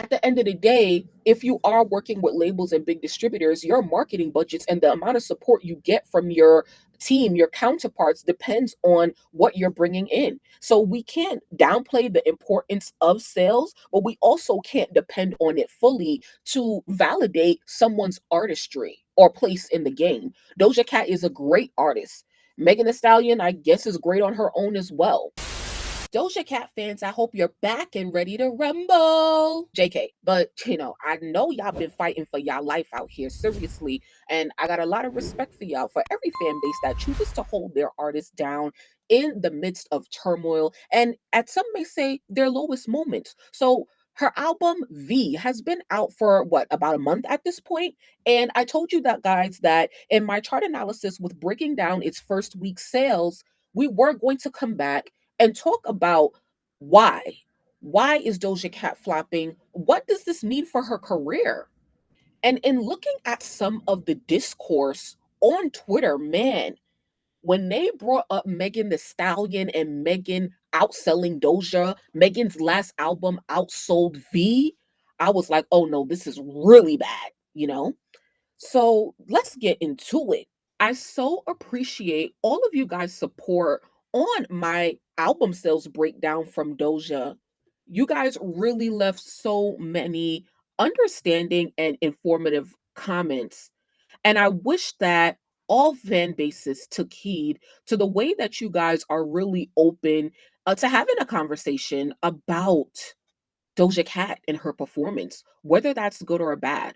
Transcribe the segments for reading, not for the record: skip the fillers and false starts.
At the end of the day, if you are working with labels and big distributors, your marketing budgets and the amount of support you get from your team, your counterparts, depends on what you're bringing in. So we can't downplay the importance of sales, but we also can't depend on it fully to validate someone's artistry or place in the game. Doja Cat is a great artist. Megan Thee Stallion, I guess, is great on her own as well. Doja Cat fans, I hope you're back and ready to rumble. JK, but I know y'all been fighting for y'all life out here, seriously. And I got a lot of respect for y'all, for every fan base that chooses to hold their artists down in the midst of turmoil and, at some may say, their lowest moments. So her album V has been out for what, about a month at this point? And I told you that, guys, that in my chart analysis with breaking down its first week sales, we were going to come back and talk about why. Why is Doja Cat flopping? What does this mean for her career? And in looking at some of the discourse on Twitter, man, when they brought up Megan the Stallion and Megan outselling Doja, Megan's last album outsold V, I was like, oh no, this is really bad. So let's get into it. I so appreciate all of you guys' support on my album sales breakdown from Doja. You guys really left so many understanding and informative comments. And I wish that all fan bases took heed to the way that you guys are really open to having a conversation about Doja Cat and her performance, whether that's good or bad.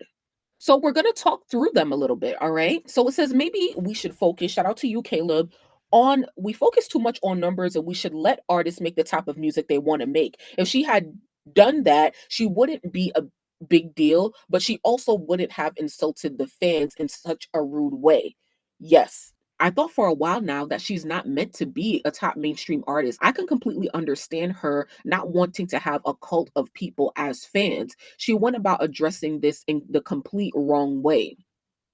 So we're going to talk through them a little bit, all right? So it says maybe we should focus, shout out to you, Caleb, on we focus too much on numbers and we should let artists make the type of music they want to make. If she had done that, she wouldn't be a big deal, but she also wouldn't have insulted the fans in such a rude way. Yes. I thought for a while now that she's not meant to be a top mainstream artist. I can completely understand her not wanting to have a cult of people as fans. She went about addressing this in the complete wrong way.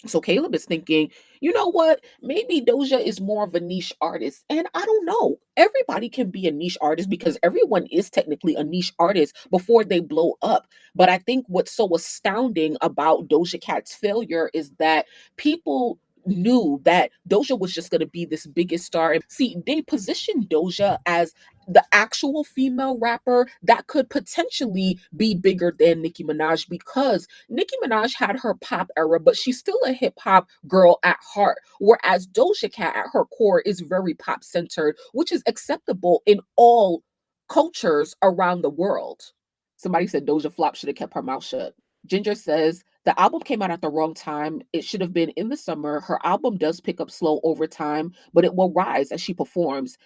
So Caleb is thinking, you know what? Maybe Doja is more of a niche artist. And I don't know. Everybody can be a niche artist because everyone is technically a niche artist before they blow up. But I think what's so astounding about Doja Cat's failure is that people knew that Doja was just going to be this biggest star. And see, they positioned Doja as the actual female rapper that could potentially be bigger than Nicki Minaj, because Nicki Minaj had her pop era, but she's still a hip hop girl at heart. Whereas Doja Cat at her core is very pop centered, which is acceptable in all cultures around the world. Somebody said Doja Flop should have kept her mouth shut. Ginger says the album came out at the wrong time. It should have been in the summer. Her album does pick up slow over time, but it will rise as she performs.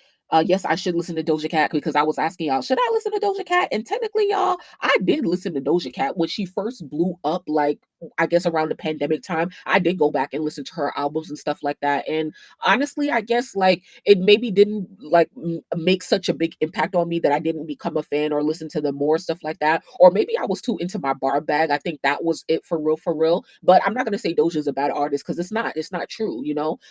Yes, I should listen to Doja Cat because I was asking y'all, should I listen to Doja Cat? And technically, y'all, I did listen to Doja Cat when she first blew up, like, I guess around the pandemic time. I did go back and listen to her albums and stuff like that. And honestly, I guess like it maybe didn't like make such a big impact on me that I didn't become a fan or listen to them more, stuff like that. Or maybe I was too into my bar bag. I think that was it for real, for real. But I'm not gonna say Doja's a bad artist because it's not. It's not true.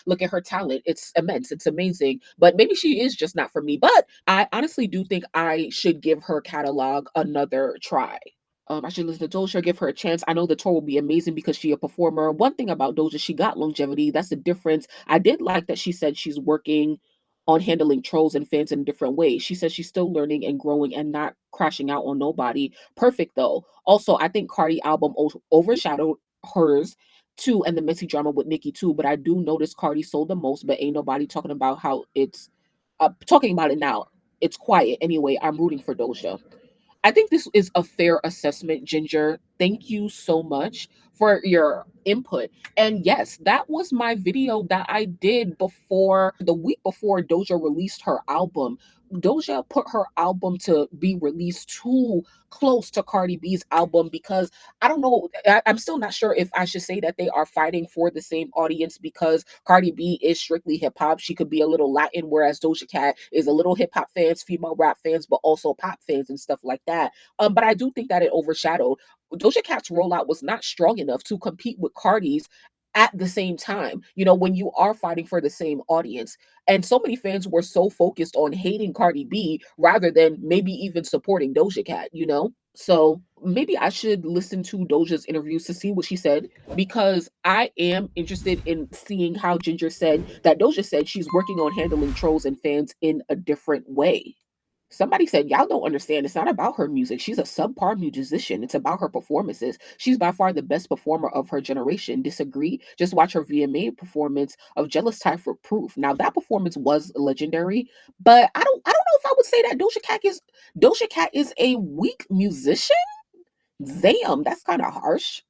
Look at her talent; it's immense. It's amazing. But maybe she is just not for me. But I honestly do think I should give her catalog another try. I should listen to Doja, give her a chance. I know the tour will be amazing because she's a performer. One thing about Doja, she got longevity. That's the difference. I did like that she said she's working on handling trolls and fans in different ways. She says she's still learning and growing and not crashing out on nobody. Perfect though. Also, I think Cardi album overshadowed hers too, and the messy drama with Nicki too. But I do notice Cardi sold the most, but ain't nobody talking about how it's talking about it now. It's quiet. Anyway, I'm rooting for Doja. I think this is a fair assessment, Ginger. Thank you so much for your input. And yes, that was my video that I did before the week before Doja released her album. Doja put her album to be released too close to Cardi B's album because I don't know. I'm still not sure if I should say that they are fighting for the same audience because Cardi B is strictly hip hop. She could be a little Latin, whereas Doja Cat is a little hip hop fans, female rap fans, but also pop fans and stuff like that. But I do think that it overshadowed. Doja Cat's rollout was not strong enough to compete with Cardi's at the same time, when you are fighting for the same audience. And so many fans were so focused on hating Cardi B rather than maybe even supporting Doja Cat. So maybe I should listen to Doja's interviews to see what she said, because I am interested in seeing how Ginger said that Doja said she's working on handling trolls and fans in a different way. Somebody said, y'all don't understand. It's not about her music. She's a subpar musician. It's about her performances. She's by far the best performer of her generation. Disagree? Just watch her VMA performance of Jealous Type for proof. Now that performance was legendary, but I don't know if I would say that Doja Cat is a weak musician. Damn, that's kind of harsh.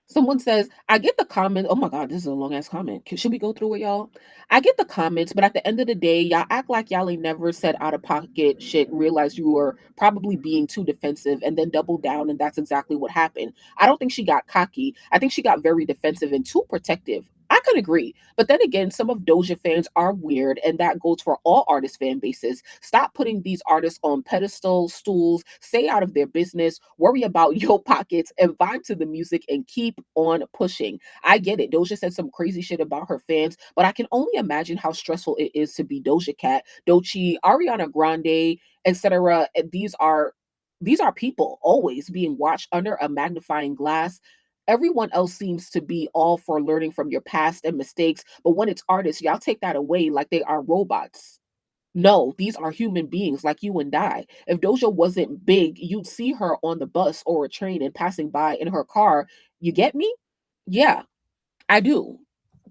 Someone says, I get the comment. Oh my God, this is a long ass comment. Should we go through it, y'all? I get the comments, but at the end of the day, y'all act like y'all ain't never said out of pocket shit, realize you were probably being too defensive, and then double down. And that's exactly what happened. I don't think she got cocky. I think she got very defensive and too protective. I could agree. But then again, some of Doja fans are weird, and that goes for all artist fan bases. Stop putting these artists on pedestals, stools, stay out of their business, worry about your pockets, and vibe to the music and keep on pushing. I get it. Doja said some crazy shit about her fans, but I can only imagine how stressful it is to be Doja Cat, Doechii, Ariana Grande, etc. These are people always being watched under a magnifying glass. Everyone else seems to be all for learning from your past and mistakes, but when it's artists, y'all take that away like they are robots. No, these are human beings like you and I. If Doja wasn't big, you'd see her on the bus or a train and passing by in her car. You get me? Yeah, I do.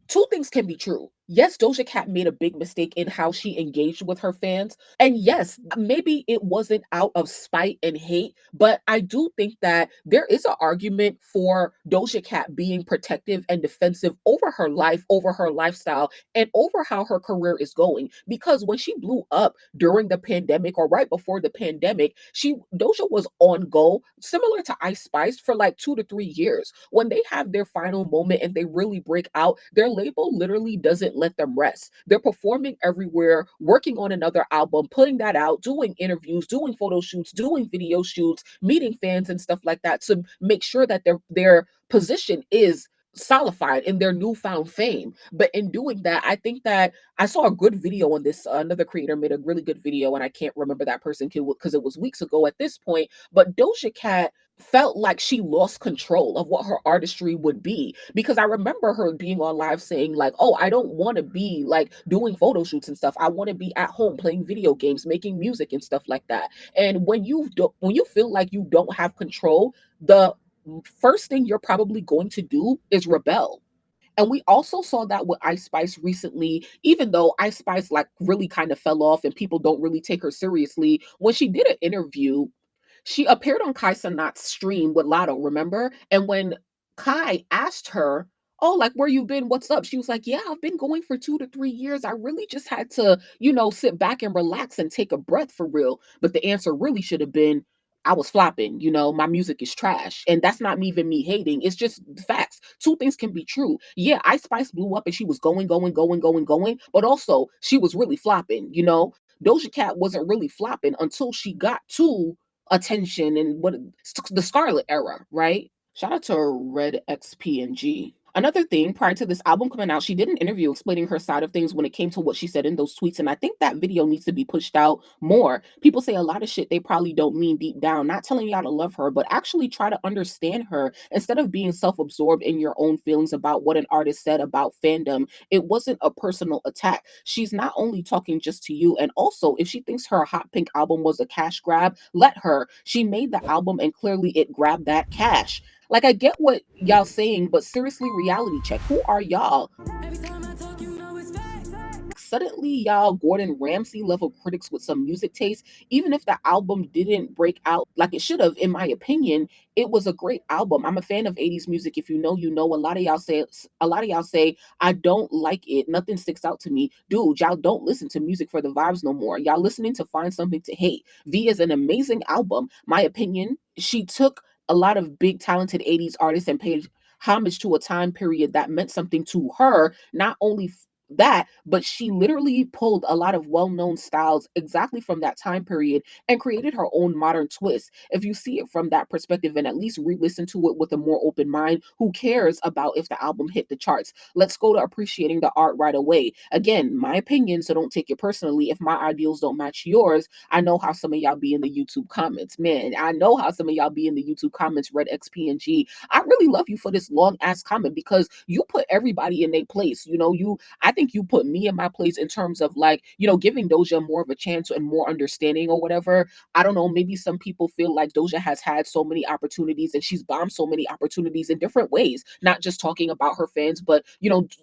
Two things can be true. Yes, Doja Cat made a big mistake in how she engaged with her fans. And yes, maybe it wasn't out of spite and hate, but I do think that there is an argument for Doja Cat being protective and defensive over her life, over her lifestyle, and over how her career is going. Because when she blew up during the pandemic or right before the pandemic, Doja was on go, similar to Ice Spice, for like 2 to 3 years. When they have their final moment and they really break out, their label literally doesn't let them rest. They're performing everywhere, working on another album, putting that out, doing interviews, doing photo shoots, doing video shoots, meeting fans and stuff like that to make sure that their position is solidified in their newfound fame. But in doing that, I think that I saw a good video on this. Another creator made a really good video, and I can't remember that person because it was weeks ago at this point. But Doja Cat felt like she lost control of what her artistry would be, because I remember her being on live saying like, oh, I don't want to be like doing photo shoots and stuff. I want to be at home playing video games, making music and stuff like that. And when you feel like you don't have control, the first thing you're probably going to do is rebel. And we also saw that with Ice Spice recently, even though Ice Spice like really kind of fell off and people don't really take her seriously. When she did an interview, she appeared on Kai Cenat's stream with Lotto, remember? And when Kai asked her, oh, like, where you been? What's up? She was like, yeah, I've been going for 2 to 3 years. I really just had to, sit back and relax and take a breath for real. But the answer really should have been, I was flopping, my music is trash. And that's not even me hating. It's just facts. Two things can be true. Yeah, Ice Spice blew up and she was going, going, going, going, going. But also, she was really flopping. Doja Cat wasn't really flopping until she got to attention and what the Scarlet era, right? Shout out to Red XPNG. Another thing, prior to this album coming out, she did an interview explaining her side of things when it came to what she said in those tweets. And I think that video needs to be pushed out more. People say a lot of shit they probably don't mean deep down, not telling y'all to love her, but actually try to understand her instead of being self absorbed in your own feelings about what an artist said about fandom. It wasn't a personal attack. She's not only talking just to you, and also if she thinks her Hot Pink album was a cash grab, let her. She made the album and clearly it grabbed that cash. Like, I get what y'all saying, but seriously, reality check. Who are y'all? Suddenly, y'all Gordon Ramsay level critics with some music taste. Even if the album didn't break out like it should have, in my opinion, it was a great album. I'm a fan of 80s music. If you know, you know. A lot of y'all say I don't like it. Nothing sticks out to me. Dude, y'all don't listen to music for the vibes no more. Y'all listening to find something to hate. V is an amazing album. My opinion, she took a lot of big talented 80s artists and paid homage to a time period that meant something to her, not only that, but she literally pulled a lot of well-known styles exactly from that time period and created her own modern twist. If you see it from that perspective and at least re-listen to it with a more open mind, who cares about if the album hit the charts? Let's go to appreciating the art right away. Again, my opinion, so don't take it personally. If my ideals don't match yours, I know how some of y'all be in the YouTube comments. Man, I know how some of y'all be in the YouTube comments, Red XPNG. I really love you for this long ass comment because you put everybody in their place. I think you put me in my place in terms of like, giving Doja more of a chance and more understanding or whatever. I don't know, maybe some people feel like Doja has had so many opportunities and she's bombed so many opportunities in different ways, not just talking about her fans, but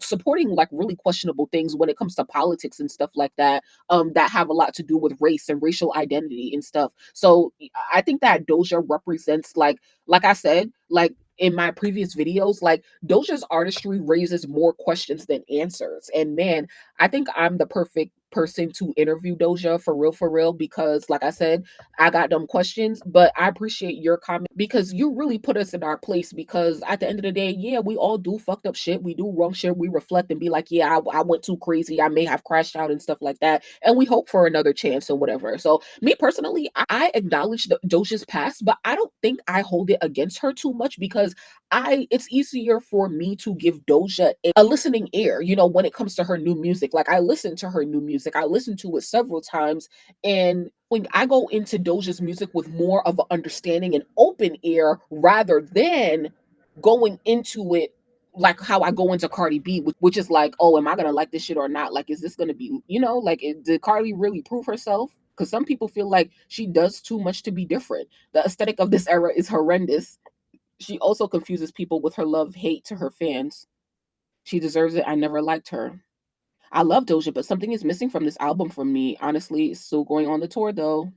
supporting like really questionable things when it comes to politics and stuff like that, that have a lot to do with race and racial identity and stuff. So I think that Doja represents like I said, like in my previous videos, like Doja's artistry raises more questions than answers. And man, I think I'm the perfect person to interview Doja for real, because like I said, I got dumb questions, but I appreciate your comment because you really put us in our place. Because at the end of the day, yeah, we all do fucked up shit. We do wrong shit. We reflect and be like, yeah, I went too crazy. I may have crashed out and stuff like that. And we hope for another chance or whatever. So me personally, I acknowledge Doja's past, but I don't think I hold it against her too much because it's easier for me to give Doja a listening ear, when it comes to her new music. Like I listen to her new music. I listened to it several times. And when I go into Doja's music with more of an understanding and open ear rather than going into it like how I go into Cardi B, which is like, oh, am I gonna like this shit or not? Like, is this gonna be, like, did Cardi really prove herself? Because some people feel like she does too much to be different. The aesthetic of this era is horrendous. She also confuses people with her love hate to her fans. She deserves it. I never liked her. I love Doja, but something is missing from this album for me. Honestly, still going on the tour though.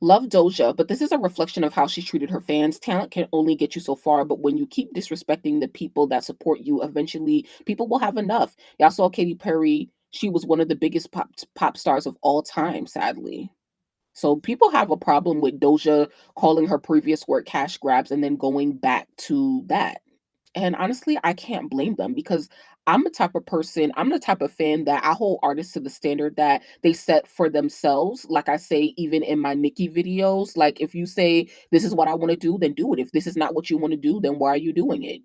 Love Doja, but this is a reflection of how she treated her fans. Talent can only get you so far, but when you keep disrespecting the people that support you, eventually people will have enough. Y'all saw Katy Perry. She was one of the biggest pop stars of all time, sadly. So people have a problem with Doja calling her previous work cash grabs and then going back to that. And honestly, I can't blame them because I'm the type of fan that I hold artists to the standard that they set for themselves. Like I say, even in my Nicki videos, like if you say, this is what I want to do, then do it. If this is not what you want to do, then why are you doing it?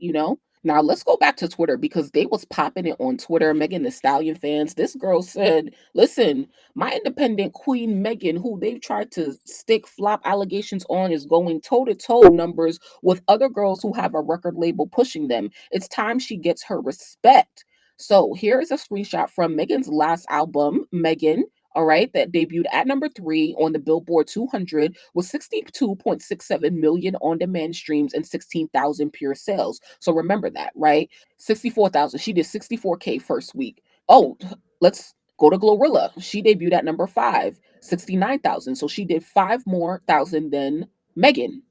Now let's go back to Twitter because they was popping it on Twitter. Megan the Stallion fans. This girl said, listen, my independent queen Megan, who they've tried to stick flop allegations on, is going toe to toe numbers with other girls who have a record label pushing them. It's time she gets her respect. So here is a screenshot from Megan's last album, Megan. All right, that debuted at number 3 on the Billboard 200 with 62.67 million on demand streams and 16,000 pure sales. So remember that, right? 64,000. She did 64K first week. Oh, let's go to Glorilla. She debuted at number 5, 69,000. So she did 5 more thousand than Megan.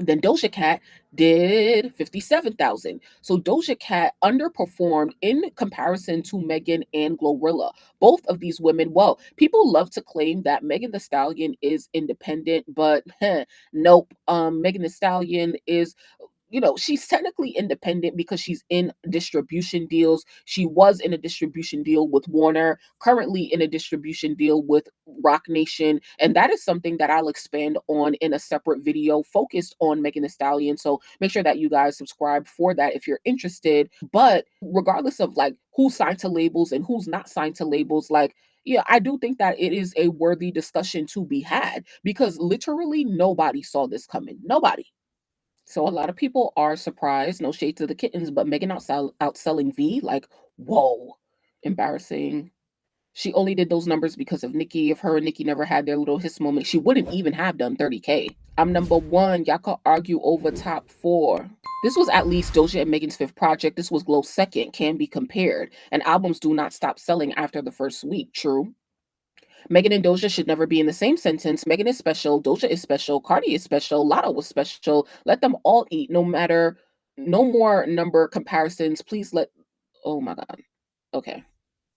Then Doja Cat did 57,000. So Doja Cat underperformed in comparison to Megan and Glorilla. Both of these women, well, people love to claim that Megan the Stallion is independent, but nope. Megan the Stallion is, she's technically independent because she's in distribution deals. She was in a distribution deal with Warner, currently in a distribution deal with Rock Nation. And that is something that I'll expand on in a separate video focused on Megan Thee Stallion. So make sure that you guys subscribe for that if you're interested. But regardless of like who's signed to labels and who's not signed to labels, like, yeah, I do think that it is a worthy discussion to be had because literally nobody saw this coming. Nobody. So a lot of people are surprised, no shade to the kittens, but Megan outselling V, like, whoa, embarrassing. She only did those numbers because of Nicki. If her and Nicki never had their little hiss moment, she wouldn't even have done 30K. I'm number 1. Y'all could argue over top 4. This was at least Doja and Megan's 5th project. This was Glow's 2nd, can be compared. And albums do not stop selling after the first week, true. Megan and Doja should never be in the same sentence. Megan is special, Doja is special, Cardi is special, Lotto was special. Let them all eat, no more number comparisons. Please oh my God. Okay.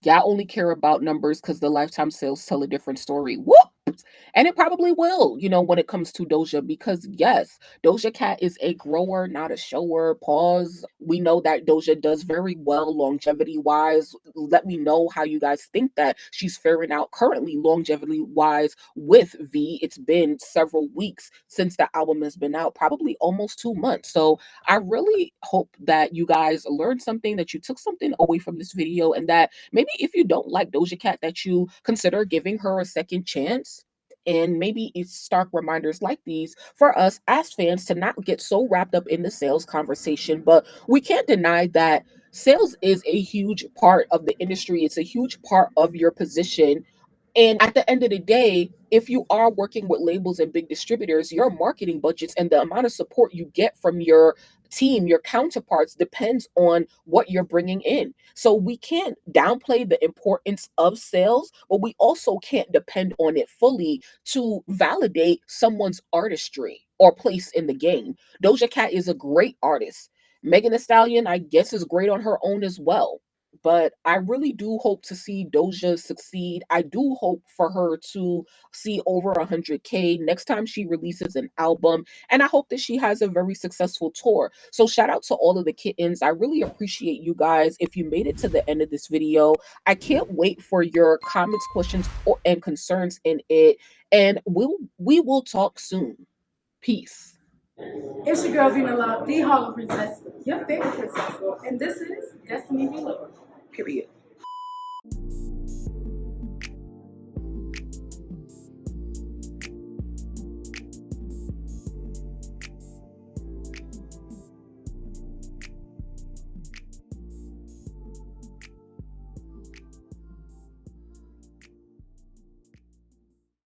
Y'all only care about numbers because the lifetime sales tell a different story. Whoop! And it probably will, when it comes to Doja, because yes, Doja Cat is a grower, not a shower. Pause. We know that Doja does very well longevity wise. Let me know how you guys think that she's faring out currently, longevity wise, with V. It's been several weeks since the album has been out, probably almost 2 months. So I really hope that you guys learned something, that you took something away from this video, and that maybe if you don't like Doja Cat, that you consider giving her a second chance. And maybe it's stark reminders like these for us as fans to not get so wrapped up in the sales conversation. But we can't deny that sales is a huge part of the industry, it's a huge part of your position. And at the end of the day, if you are working with labels and big distributors, your marketing budgets and the amount of support you get from your team, your counterparts, depends on what you're bringing in. So we can't downplay the importance of sales, but we also can't depend on it fully to validate someone's artistry or place in the game. Doja Cat is a great artist. Megan Thee Stallion, I guess, is great on her own as well, but I really do hope to see Doja succeed. I do hope for her to see over 100K next time she releases an album. And I hope that she has a very successful tour. So shout out to all of the kittens. I really appreciate you guys. If you made it to the end of this video, I can't wait for your comments, questions, and concerns in it. And we will talk soon. Peace. It's your girl Vina Love, the Harlem Princess, your favorite princess, and this is Destiny V. Love. Period.